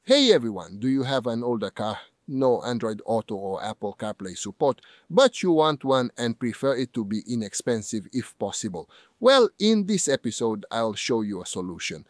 Hey everyone, do you have an older car? No Android Auto or Apple CarPlay support, but you want one and prefer it to be inexpensive if possible? Well, in this episode, I'll show you a solution.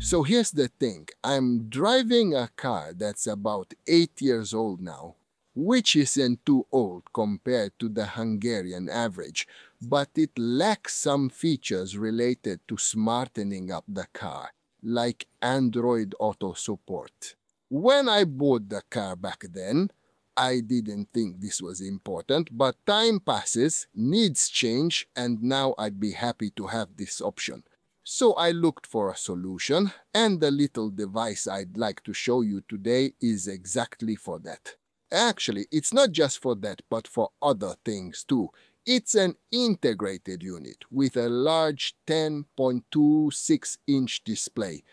So here's the thing, I'm driving a car that's about 8 years old now, which isn't too old compared to the Hungarian average, but it lacks some features related to smartening up the car, like Android Auto support. When I bought the car back then, I didn't think this was important, but time passes, needs change, and now I'd be happy to have this option. So I looked for a solution, and the little device I'd like to show you today is exactly for that. Actually, it's not just for that, but for other things too. It's an integrated unit with a large 10.26-inch display.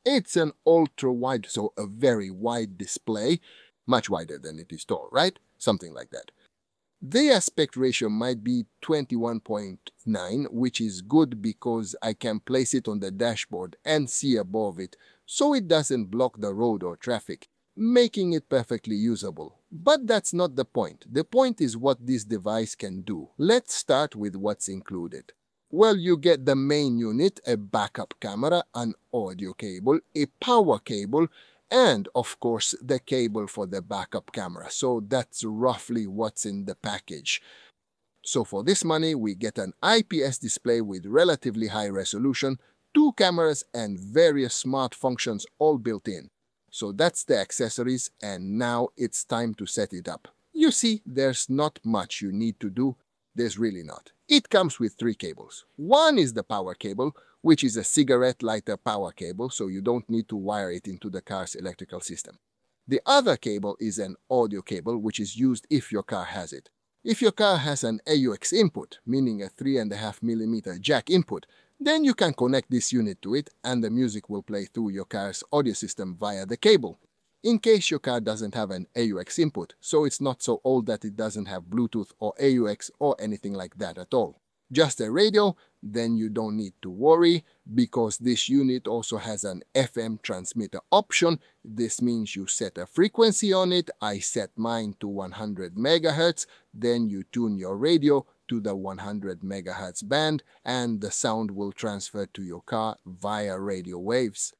It's an ultra-wide, so a very wide display, much wider than it is tall, right? Something like that. The aspect ratio might be 21.9, which is good because I can place it on the dashboard and see above it, so it doesn't block the road or traffic, making it perfectly usable. But that's not the point. The point is what this device can do. Let's start with what's included. Well, you get the main unit, a backup camera, an audio cable, a power cable, and of course the cable for the backup camera. So that's roughly what's in the package. So for this money, we get an IPS display with relatively high resolution, 2 cameras and various smart functions all built in. So that's the accessories, and now it's time to set it up. You see, there's not much you need to do. There's really not. It comes with 3 cables. One is the power cable, which is a cigarette lighter power cable, so you don't need to wire it into the car's electrical system. The other cable is an audio cable, which is used if your car has it. If your car has an AUX input, meaning a 3.5mm jack input, then you can connect this unit to it and the music will play through your car's audio system via the cable. In case your car doesn't have an AUX input, so it's not so old that it doesn't have Bluetooth or AUX or anything like that at all. Just a radio, then you don't need to worry because this unit also has an FM transmitter option. This means you set a frequency on it. I set mine to 100 MHz, then you tune your radio to the 100 MHz band and the sound will transfer to your car via radio waves.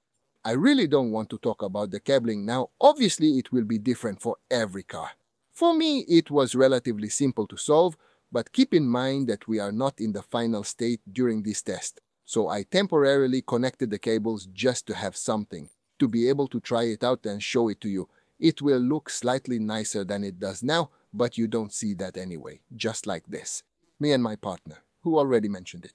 I really don't want to talk about the cabling now. Obviously, it will be different for every car. For me, it was relatively simple to solve, but keep in mind that we are not in the final state during this test. So I temporarily connected the cables just to have something, to be able to try it out and show it to you. It will look slightly nicer than it does now, but you don't see that anyway, just like this. Me and my partner, who already mentioned it.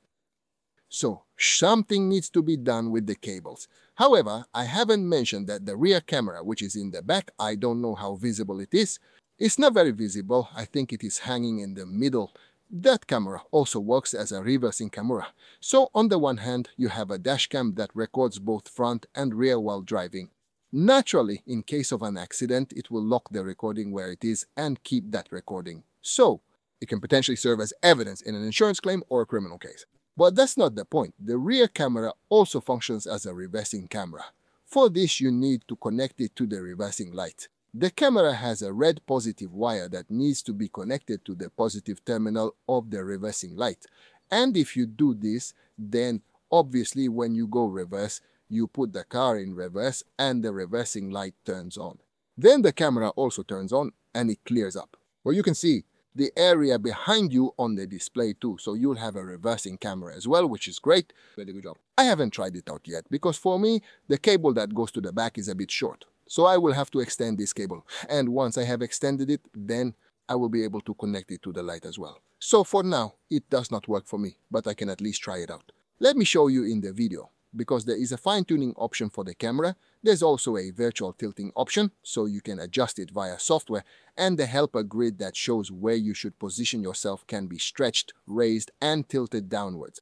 So, something needs to be done with the cables. However, I haven't mentioned that the rear camera, which is in the back, I don't know how visible it is. It's not very visible, I think it is hanging in the middle. That camera also works as a reversing camera. So on the one hand, you have a dashcam that records both front and rear while driving. Naturally, in case of an accident, it will lock the recording where it is and keep that recording. So, it can potentially serve as evidence in an insurance claim or a criminal case. But that's not the point. The rear camera also functions as a reversing camera. For this, you need to connect it to the reversing light. The camera has a red positive wire that needs to be connected to the positive terminal of the reversing light. And if you do this, then obviously when you go reverse, you put the car in reverse and the reversing light turns on. Then the camera also turns on and it clears up. Well, you can see the area behind you on the display too, so you'll have a reversing camera as well, which is great. Very good job. I haven't tried it out yet because for me, the cable that goes to the back is a bit short. So I will have to extend this cable. And once I have extended it, then I will be able to connect it to the light as well. So for now, it does not work for me, but I can at least try it out. Let me show you in the video. Because there is a fine-tuning option for the camera, there's also a virtual tilting option, so you can adjust it via software, and the helper grid that shows where you should position yourself can be stretched, raised, and tilted downwards.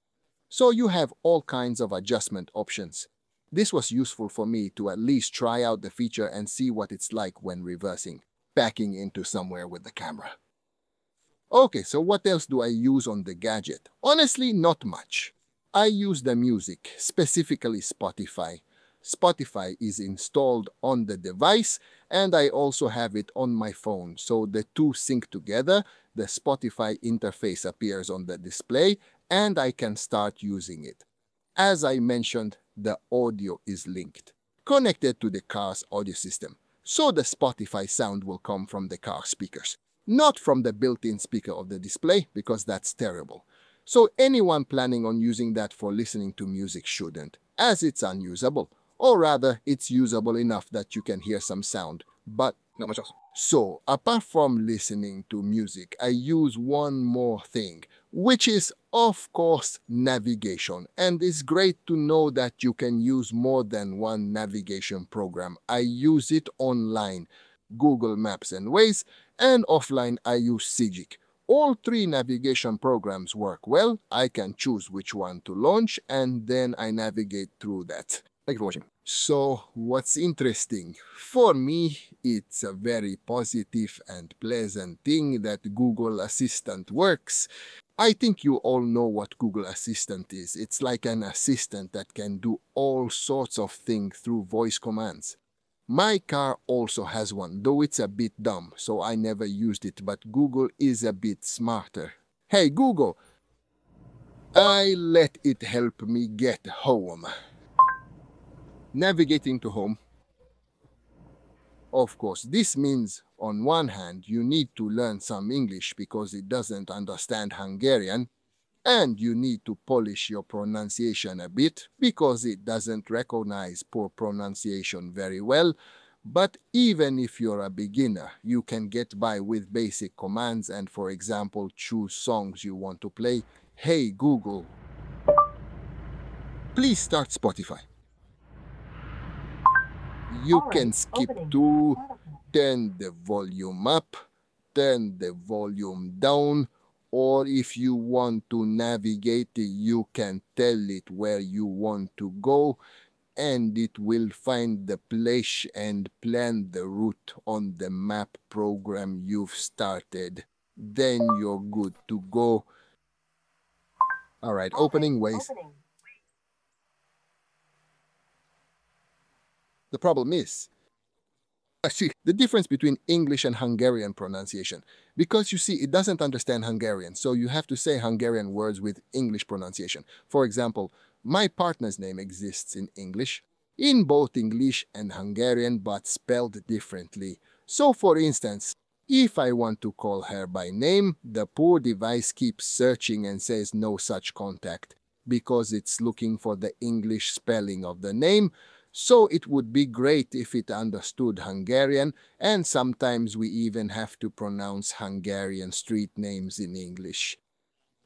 So you have all kinds of adjustment options. This was useful for me to at least try out the feature and see what it's like when reversing, backing into somewhere with the camera. Okay, so what else do I use on the gadget? Honestly, not much. I use the music, specifically Spotify. Spotify is installed on the device, and I also have it on my phone, so the two sync together, the Spotify interface appears on the display, and I can start using it. As I mentioned, the audio is linked, connected to the car's audio system, so the Spotify sound will come from the car speakers, not from the built-in speaker of the display, because that's terrible. So anyone planning on using that for listening to music shouldn't, as it's unusable. Or rather, it's usable enough that you can hear some sound, but not much else. So, apart from listening to music, I use one more thing, which is, of course, navigation. And it's great to know that you can use more than one navigation program. I use it online, Google Maps and Waze, and offline I use Sigic. All three navigation programs work well. I can choose which one to launch, and then I navigate through that. Thank you for watching. So, what's interesting? For me, it's a very positive and pleasant thing that Google Assistant works. I think you all know what Google Assistant is. It's like an assistant that can do all sorts of things through voice commands. My car also has one, though it's a bit dumb, so I never used it, but Google is a bit smarter. Hey Google! I let it help me get home. Navigating to home. Of course, this means, on one hand, you need to learn some English because it doesn't understand Hungarian, and you need to polish your pronunciation a bit because it doesn't recognize poor pronunciation very well. But even if you're a beginner, you can get by with basic commands and, for example, choose songs you want to play. Hey Google, please start Spotify. You can skip to turn the volume up, turn the volume down, or if you want to navigate, you can tell it where you want to go, and it will find the place and plan the route on the map program you've started. Then you're good to go. Alright, opening Waze. The problem is, see, the difference between English and Hungarian pronunciation. Because you see, it doesn't understand Hungarian, so you have to say Hungarian words with English pronunciation. For example, my partner's name exists in English, in both English and Hungarian, but spelled differently. So for instance, if I want to call her by name, the poor device keeps searching and says no such contact, because it's looking for the English spelling of the name. So it would be great if it understood Hungarian, and sometimes we even have to pronounce Hungarian street names in English.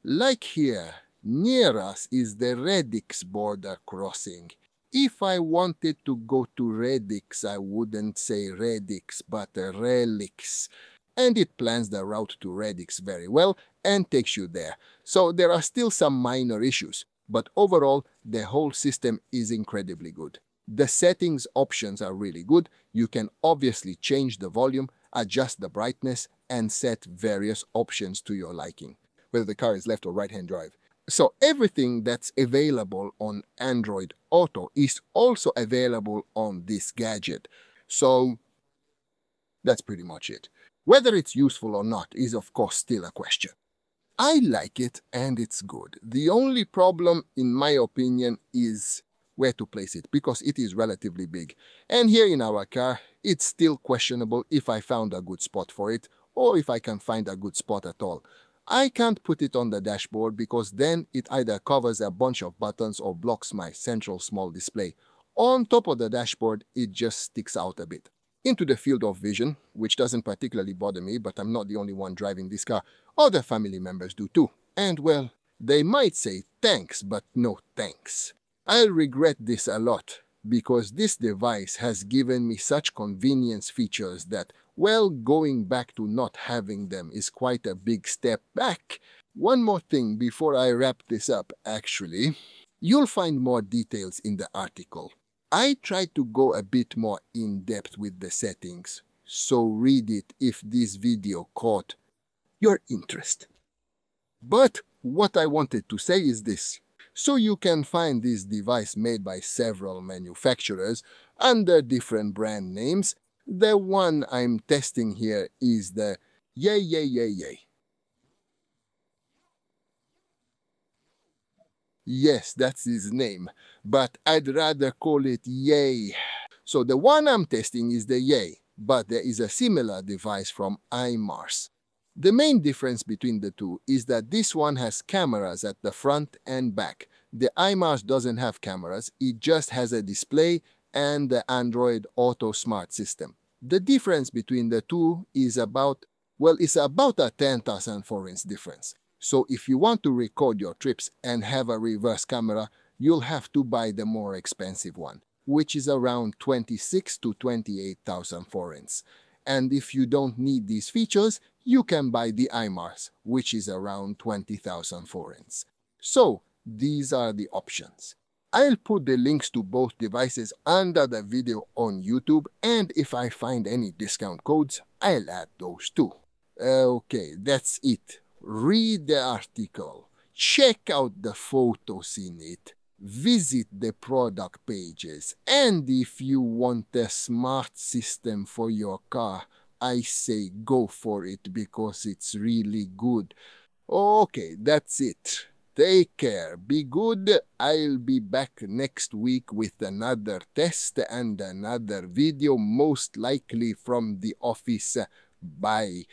Like here, near us is the Redix border crossing. If I wanted to go to Redix, I wouldn't say Redix, but Relix. And it plans the route to Redix very well and takes you there. So there are still some minor issues, but overall, the whole system is incredibly good. The settings options are really good. You can obviously change the volume, adjust the brightness, and set various options to your liking, whether the car is left or right-hand drive. So everything that's available on Android Auto is also available on this gadget. So that's pretty much it. Whether it's useful or not is of course still a question. I like it and it's good. The only problem, in my opinion, is where to place it, because it is relatively big. And here in our car, it's still questionable if I found a good spot for it, or if I can find a good spot at all. I can't put it on the dashboard because then it either covers a bunch of buttons or blocks my central small display. On top of the dashboard, it just sticks out a bit into the field of vision, which doesn't particularly bother me, but I'm not the only one driving this car. Other family members do too. And well, they might say thanks, but no thanks. I'll regret this a lot, because this device has given me such convenience features that, well, going back to not having them is quite a big step back. One more thing before I wrap this up, actually. You'll find more details in the article. I tried to go a bit more in depth with the settings, so read it if this video caught your interest. But what I wanted to say is this. So you can find this device made by several manufacturers under different brand names. The one I'm testing here is the YUEHOO. Yes, that's his name, but I'd rather call it Yay. So the one I'm testing is the Yay, but there is a similar device from iMars. The main difference between the two is that this one has cameras at the front and back. The iMars doesn't have cameras, it just has a display and the Android Auto Smart system. The difference between the two is it's about a 10,000 forints difference. So if you want to record your trips and have a reverse camera, you'll have to buy the more expensive one, which is around 26 to 28,000 forints. And if you don't need these features, you can buy the iMars, which is around 20,000 forints. So these are the options. I'll put the links to both devices under the video on YouTube, and if I find any discount codes, I'll add those too. Okay, that's it. Read the article, check out the photos in it, visit the product pages, and if you want a smart system for your car, I say go for it because it's really good. Okay, that's it. Take care, be good. I'll be back next week with another test and another video, most likely from the office. Bye.